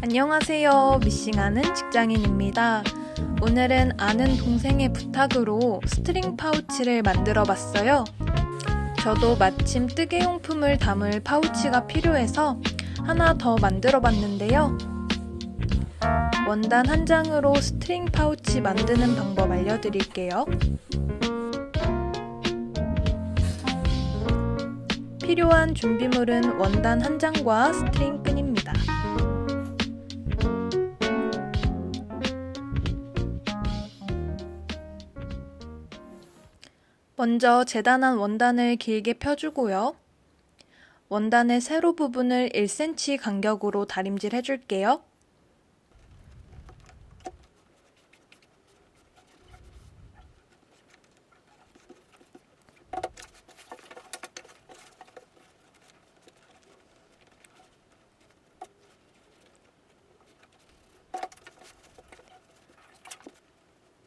안녕하세요. 미싱하는 직장인입니다. 오늘은 아는 동생의 부탁으로 스트링 파우치를 만들어 봤어요. 저도 마침 뜨개용품을 담을 파우치가 필요해서 하나 더 만들어 봤는데요. 원단 한 장으로 스트링 파우치 만드는 방법 알려드릴게요. 필요한 준비물은 원단 한 장과 스트링 끈입니다. 먼저 재단한 원단을 길게 펴주고요. 원단의 세로 부분을 1cm 간격으로 다림질 해줄게요.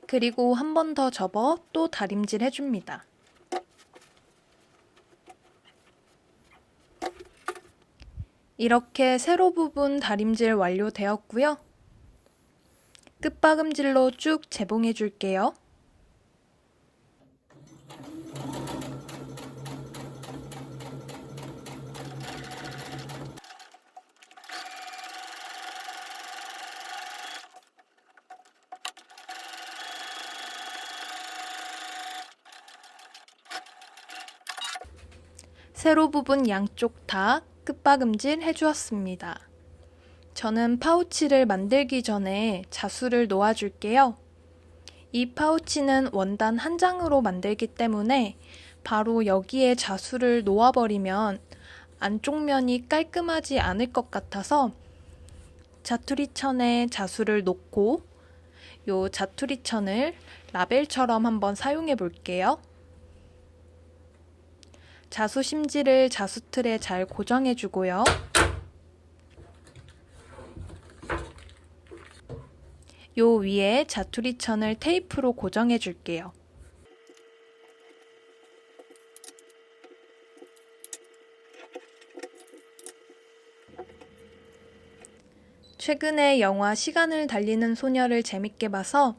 그리고 한 번 더 접어 또 다림질 해줍니다. 이렇게 세로 부분 다림질 완료되었고요. 끝박음질로 쭉 재봉해 줄게요. 세로 부분 양쪽 다 끝박음질 해주었습니다. 저는 파우치를 만들기 전에 자수를 놓아줄게요. 이 파우치는 원단 한 장으로 만들기 때문에 바로 여기에 자수를 놓아버리면 안쪽 면이 깔끔하지 않을 것 같아서 자투리천에 자수를 놓고 요 자투리천을 라벨처럼 한번 사용해 볼게요. 자수 심지를 자수틀에 잘 고정해 주고요. 요 위에 자투리천을 테이프로 고정해 줄게요. 최근에 영화 시간을 달리는 소녀를 재밌게 봐서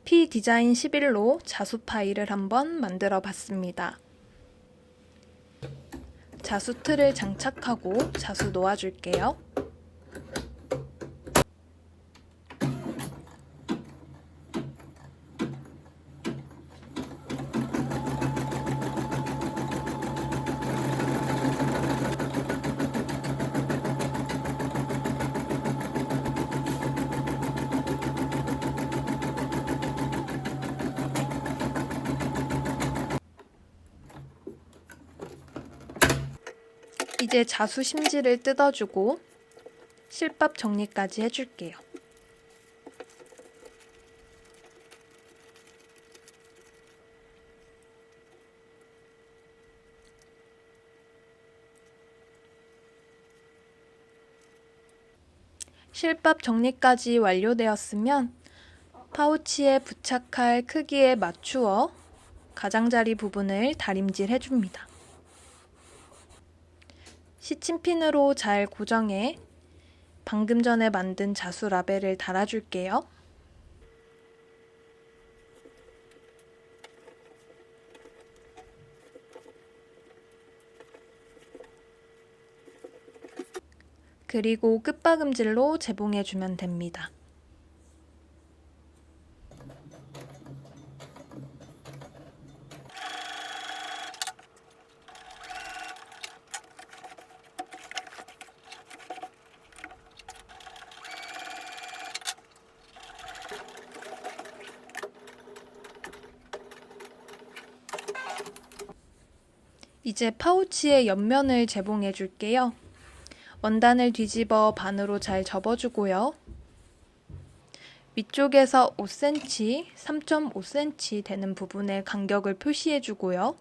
P-디자인 11로 자수 파일을 한번 만들어 봤습니다. 자수틀을 장착하고 자수 놓아줄게요. 이제 자수 심지를 뜯어주고 실밥 정리까지 해줄게요. 실밥 정리까지 완료되었으면 파우치에 부착할 크기에 맞추어 가장자리 부분을 다림질 해줍니다. 시침핀으로 잘 고정해 방금 전에 만든 자수 라벨을 달아줄게요. 그리고 끝박음질로 재봉해주면 됩니다. 이제 파우치의 옆면을 재봉해 줄게요. 원단을 뒤집어 반으로 잘 접어주고요. 위쪽에서 5cm, 3.5cm 되는 부분에 간격을 표시해 주고요.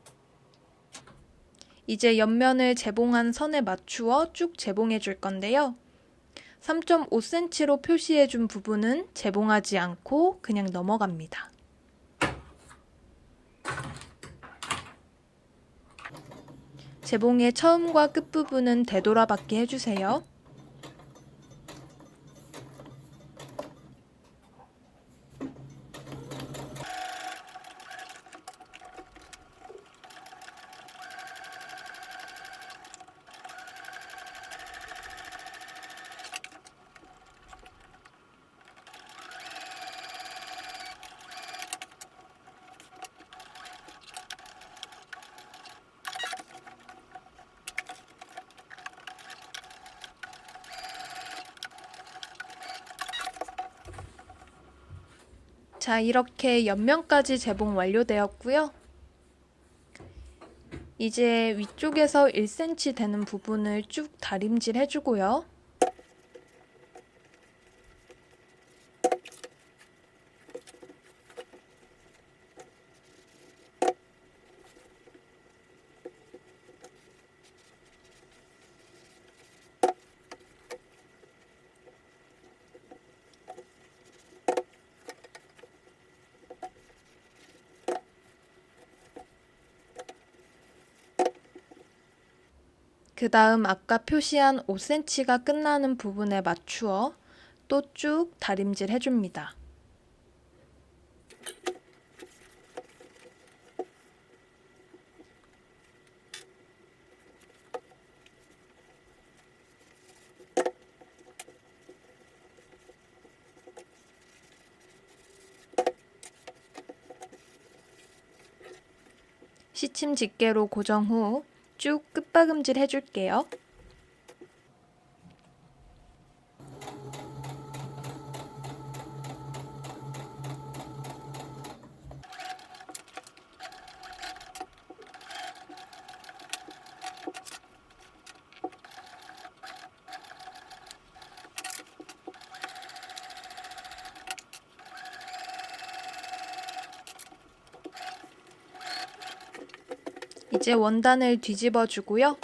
이제 옆면을 재봉한 선에 맞추어 쭉 재봉해 줄 건데요. 3.5cm로 표시해 준 부분은 재봉하지 않고 그냥 넘어갑니다. 재봉의 처음과 끝부분은 되돌아받게 해주세요. 자, 이렇게 옆면까지 재봉 완료되었고요. 이제 위쪽에서 1cm 되는 부분을 쭉 다림질 해주고요. 그 다음 아까 표시한 5cm가 끝나는 부분에 맞추어 또 쭉 다림질 해줍니다. 시침 집게로 고정 후 쭉 끝박음질 해줄게요. 이제 원단을 뒤집어 주고요.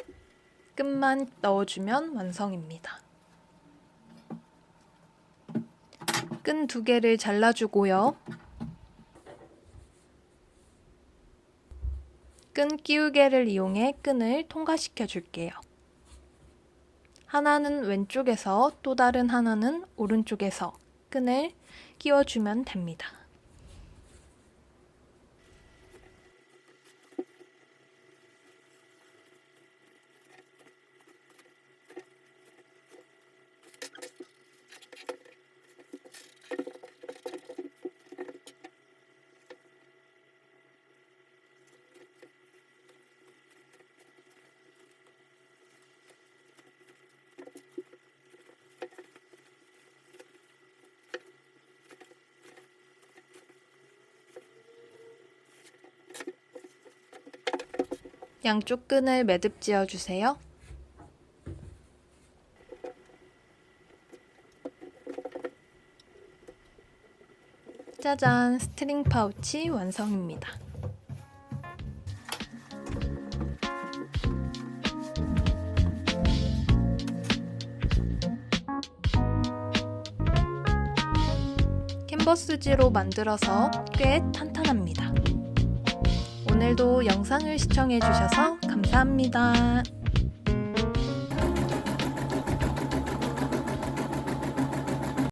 끝만 넣어주면 완성입니다. 끈 2개를 잘라주고요. 끈 끼우개를 이용해 끈을 통과시켜 줄게요. 하나는 왼쪽에서 또 다른 하나는 오른쪽에서 끈을 끼워주면 됩니다. 양쪽 끈을 매듭 지어주세요. 짜잔! 스트링 파우치 완성입니다. 캔버스지로 만들어서 꽤 탄탄합니다. 오늘도 영상을 시청해주셔서 감사합니다.